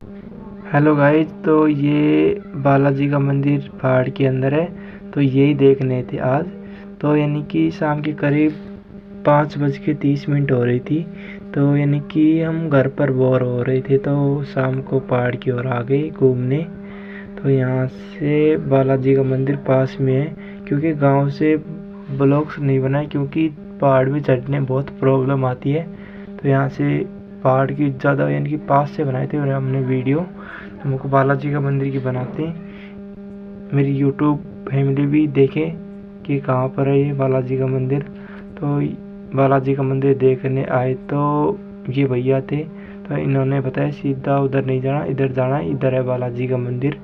Hello guys, तो ये बालाजी का मंदिर पहाड़ के अंदर है। तो यही देखने थे आज। तो यानी कि शाम के करीब 5:30 हो रही थी। तो यानी कि हम घर पर बोर हो रहे थे, तो शाम को पहाड़ की ओर आ गए घूमने। तो यहाँ से बालाजी का मंदिर पास में है, क्योंकि गांव से ब्लॉग्स नहीं बनाए, क्योंकि पहाड़ में चढ़ने बहुत प्रॉब्लम आती है। तो यहाँ से पहाड़ की ज़्यादा यानी कि पास से बनाए थे और हमने वीडियो हमको बालाजी का मंदिर की बनाते हैं। मेरी यूट्यूब फैमिली भी देखे कि कहाँ पर है ये बालाजी का मंदिर। तो बालाजी का मंदिर देखने आए तो ये भैया थे, तो इन्होंने बताया सीधा उधर नहीं जाना, इधर जाना है, इधर है बालाजी का मंदिर।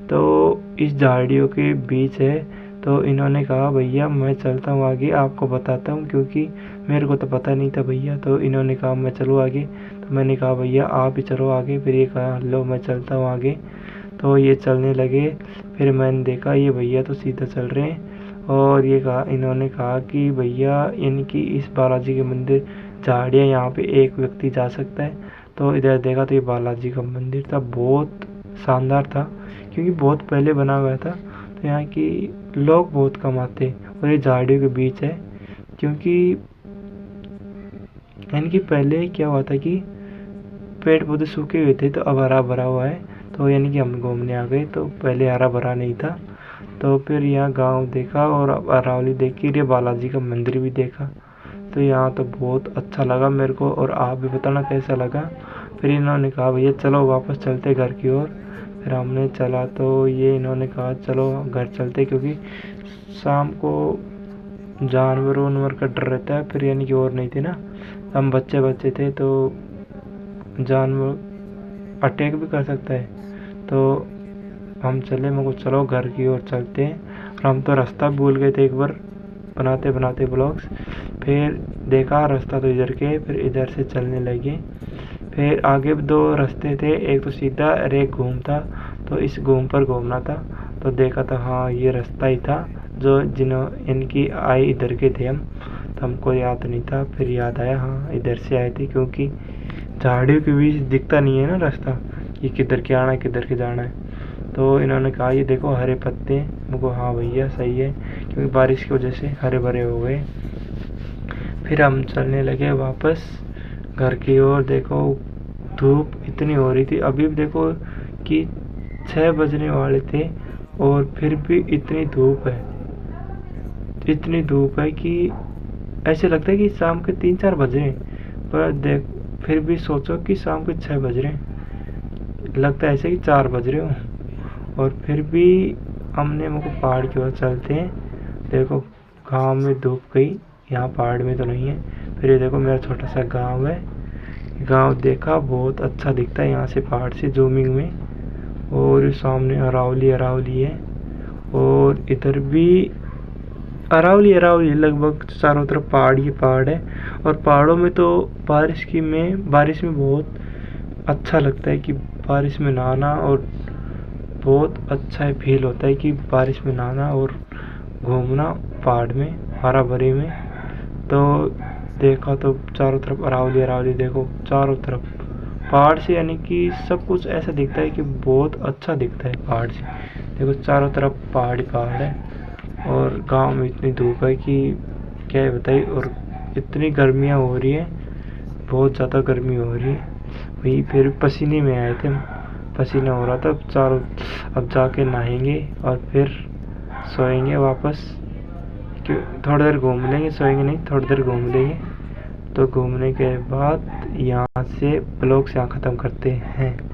तो इस झाड़ियों के बीच है। तो इन्होंने कहा भैया मैं चलता हूँ आगे, आपको बताता हूँ, क्योंकि मेरे को तो पता नहीं था भैया। तो इन्होंने कहा मैं चलूँ आगे, तो मैंने कहा भैया आप ही चलो आगे। फिर ये कहा लो मैं चलता हूँ आगे। तो ये चलने लगे। फिर मैंने देखा ये भैया तो सीधा चल रहे हैं। और ये कहा इन्होंने कहा कि भैया यानी कि इस बालाजी के मंदिर झाड़ियाँ, यहाँ पे एक व्यक्ति जा सकता है। तो इधर देखा तो ये बालाजी का मंदिर था, बहुत शानदार था, क्योंकि बहुत पहले बना हुआ था। तो यहाँ की लोग बहुत कम आते और ये झाड़ियों के बीच है। क्योंकि यानी कि पहले क्या हुआ था कि पेड़ पौधे सूखे हुए थे, तो अब हरा भरा हुआ है। तो यानी कि हम घूमने आ गए, तो पहले हरा भरा नहीं था। तो फिर यहाँ गांव देखा और अरावली देखी, ये बालाजी का मंदिर भी देखा। तो यहाँ तो बहुत अच्छा लगा मेरे को, और आप भी बताना कैसा लगा। फिर इन्होंने कहा भैया चलो वापस चलते घर की ओर। फिर हमने चला, तो ये इन्होंने कहा चलो घर चलते, क्योंकि शाम को जानवर वानवर का डर रहता है। फिर यानी कि और नहीं थे ना, हम बच्चे बच्चे थे, तो जानवर अटैक भी कर सकता है। तो हम चले, मेरे को चलो घर की ओर चलते हैं। और हम तो रास्ता भूल गए थे एक बार बनाते बनाते ब्लॉग्स। फिर देखा रास्ता तो इधर के, फिर इधर से चलने लगे। फिर आगे दो रास्ते थे, एक तो सीधा और एक घूम था। तो इस घूम पर घूमना था। तो देखा था हाँ ये रास्ता ही था, जो इनकी आए इधर के थे हम। तो हमको याद नहीं था, फिर याद आया हाँ इधर से आए थे, क्योंकि झाड़ियों के बीच दिखता नहीं है ना रास्ता कि किधर के आना है किधर के जाना है। तो इन्होंने कहा ये देखो हरे पत्ते, मुझको हाँ भैया सही है, क्योंकि बारिश की वजह से हरे भरे हो गए। फिर हम चलने लगे वापस घर की ओर। देखो धूप इतनी हो रही थी, अभी भी देखो कि 6 बजने वाले थे और फिर भी इतनी धूप है, इतनी धूप है कि ऐसे लगता है कि शाम के 3-4 बज रहे हैं। पर देख फिर भी सोचो कि शाम के 6 बज रहे हैं, लगता है ऐसे कि 4 बज रहे हो। और फिर भी हमने मुझको पहाड़ की ओर चलते हैं। देखो गांव में धूप गई, यहाँ पहाड़ में तो नहीं है। फिर ये देखो मेरा छोटा सा गांव है। गांव देखा बहुत अच्छा दिखता है यहाँ से पहाड़ से जूमिंग में। और सामने अरावली अरावली है, और इधर भी अरावली अरावली लगभग चारों तरफ पहाड़ ही पहाड़ है। और पहाड़ों में तो बारिश में बहुत अच्छा लगता है कि बारिश में नहाना, और बहुत अच्छा फील होता है कि बारिश में नहाना और घूमना पहाड़ में हरा भरे में। तो देखा तो चारों तरफ अरावली अरावली, देखो चारों तरफ पहाड़ से, यानी कि सब कुछ ऐसा दिखता है कि बहुत अच्छा दिखता है पहाड़ से। देखो चारों तरफ पहाड़ ही पहाड़ है। और गांव में इतनी धूप है कि क्या है बताइए, और इतनी गर्मियाँ हो रही है, बहुत ज़्यादा गर्मी हो रही है। वही फिर पसीने में आए थे हम, पसीना हो रहा था। अब जाके नहाएंगे और फिर सोएंगे वापस। क्यों थोड़ी देर घूम लेंगे, सोएंगे नहीं, थोड़ी देर घूम लेंगे। तो घूमने के बाद यहाँ से ब्लॉग से यहाँ ख़त्म करते हैं।